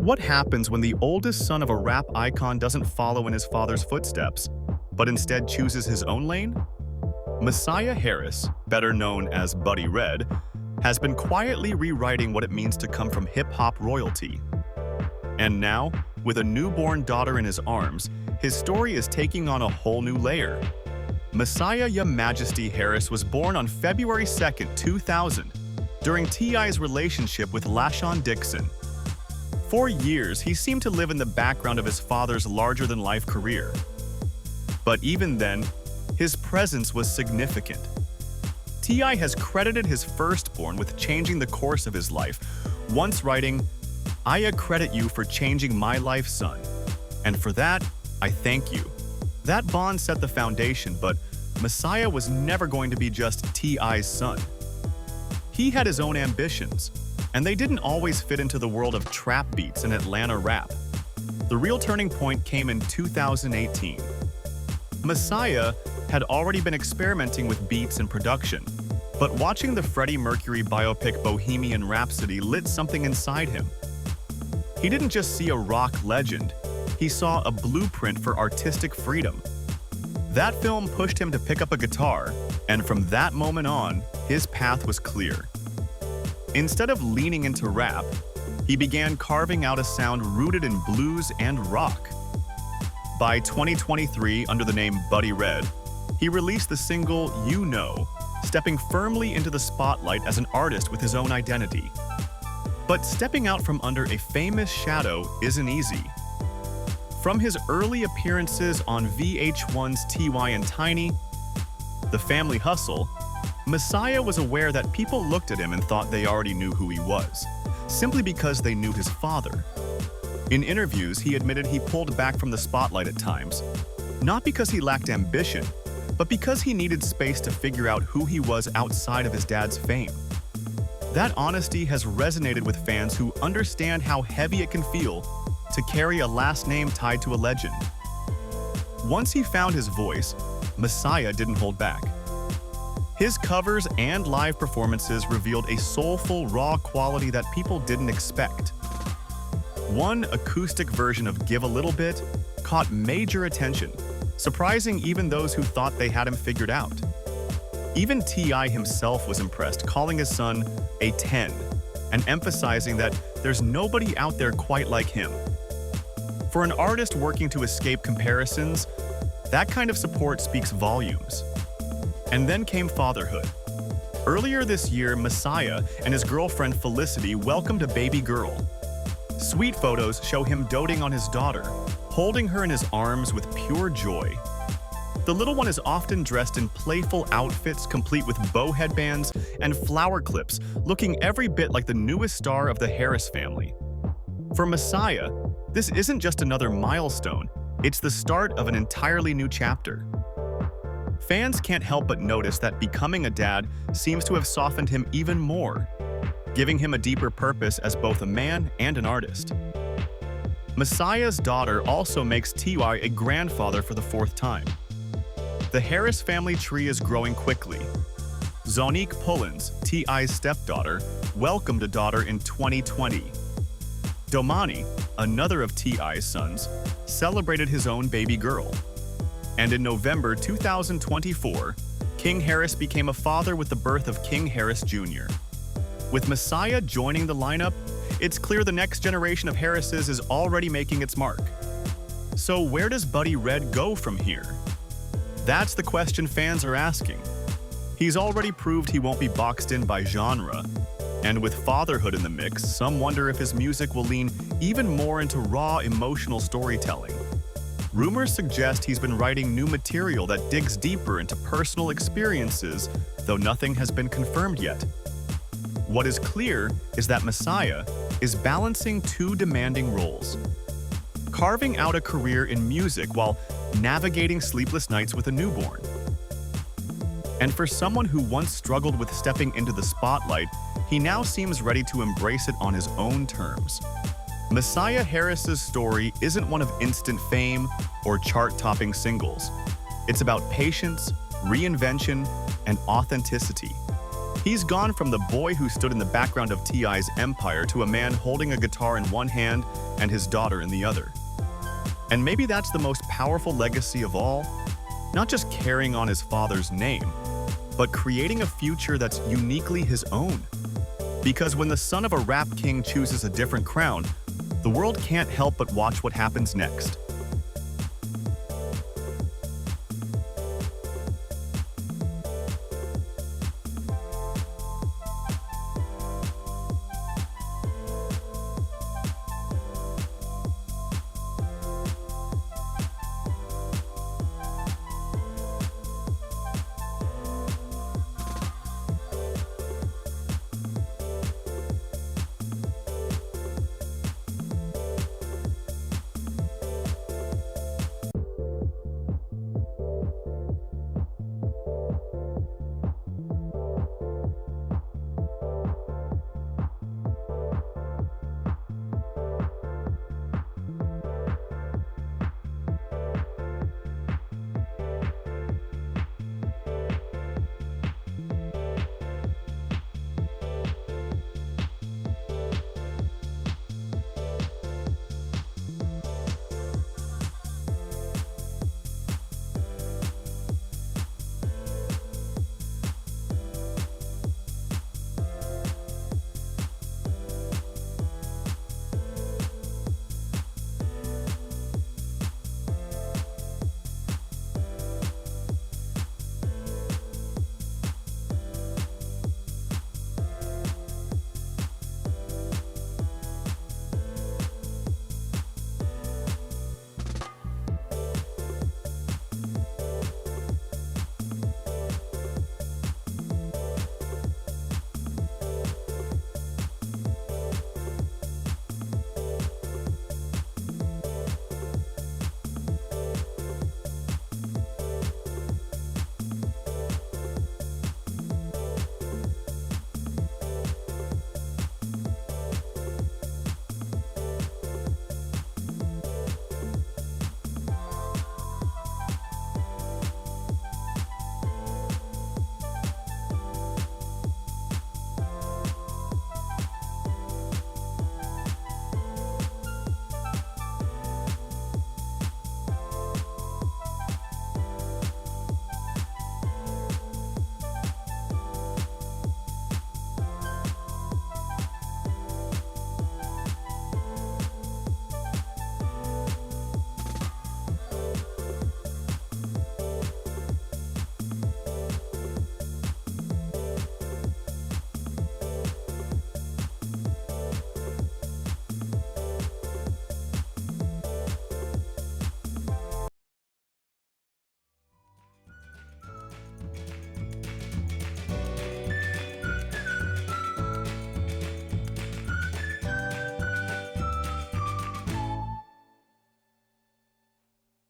What happens when the oldest son of a rap icon doesn't follow in his father's footsteps, but instead chooses his own lane? Messiah Harris, better known as Buddy Red, has been quietly rewriting what it means to come from hip-hop royalty. And now, with a newborn daughter in his arms, his story is taking on a whole new layer. Messiah Ya Majesty Harris was born on February 2, 2000, during T.I.'s relationship with LaShawn Dixon. For years, he seemed to live in the background of his father's larger-than-life career. But even then, his presence was significant. T.I. has credited his firstborn with changing the course of his life, once writing, "I credit you for changing my life, son. And for that, I thank you." That bond set the foundation, but Messiah was never going to be just T.I.'s son. He had his own ambitions, and they didn't always fit into the world of trap beats and Atlanta rap. The real turning point came in 2018. Messiah had already been experimenting with beats and production, but watching the Freddie Mercury biopic Bohemian Rhapsody lit something inside him. He didn't just see a rock legend, he saw a blueprint for artistic freedom. That film pushed him to pick up a guitar, and from that moment on, his path was clear. Instead of leaning into rap, he began carving out a sound rooted in blues and rock. By 2023, under the name Buddy Red, he released the single You Know, stepping firmly into the spotlight as an artist with his own identity. But stepping out from under a famous shadow isn't easy. From his early appearances on VH1's T.Y. and Tiny, The Family Hustle, Messiah was aware that people looked at him and thought they already knew who he was, simply because they knew his father. In interviews, he admitted he pulled back from the spotlight at times, not because he lacked ambition, but because he needed space to figure out who he was outside of his dad's fame. That honesty has resonated with fans who understand how heavy it can feel to carry a last name tied to a legend. Once he found his voice, Messiah didn't hold back. His covers and live performances revealed a soulful, raw quality that people didn't expect. One acoustic version of Give a Little Bit caught major attention, surprising even those who thought they had him figured out. Even T.I. himself was impressed, calling his son a 10, and emphasizing that there's nobody out there quite like him. For an artist working to escape comparisons, that kind of support speaks volumes. And then came Fatherhood. Earlier this year, Messiah and his girlfriend Felicity welcomed a baby girl. Sweet photos show him doting on his daughter, holding her in his arms with pure joy. The little one is often dressed in playful outfits complete with bow headbands and flower clips, looking every bit like the newest star of the Harris family. For Messiah, this isn't just another milestone, it's the start of an entirely new chapter. Fans can't help but notice that becoming a dad seems to have softened him even more, giving him a deeper purpose as both a man and an artist. Messiah's daughter also makes T.Y. a grandfather for the fourth time. The Harris family tree is growing quickly. Zonique Pullins, T.I.'s stepdaughter, welcomed a daughter in 2020. Domani, another of T.I.'s sons, celebrated his own baby girl. And in November 2024, King Harris became a father with the birth of King Harris Jr. With Messiah joining the lineup, it's clear the next generation of Harrises is already making its mark. So where does Buddy Red go from here? That's the question fans are asking. He's already proved he won't be boxed in by genre, and with fatherhood in the mix, some wonder if his music will lean even more into raw, emotional storytelling. Rumors suggest he's been writing new material that digs deeper into personal experiences, though nothing has been confirmed yet. What is clear is that Messiah is balancing two demanding roles: carving out a career in music while navigating sleepless nights with a newborn. And for someone who once struggled with stepping into the spotlight, he now seems ready to embrace it on his own terms. Messiah Harris's story isn't one of instant fame or chart-topping singles. It's about patience, reinvention, and authenticity. He's gone from the boy who stood in the background of T.I.'s empire to a man holding a guitar in one hand and his daughter in the other. And maybe that's the most powerful legacy of all, not just carrying on his father's name, but creating a future that's uniquely his own. Because when the son of a rap king chooses a different crown, the world can't help but watch what happens next.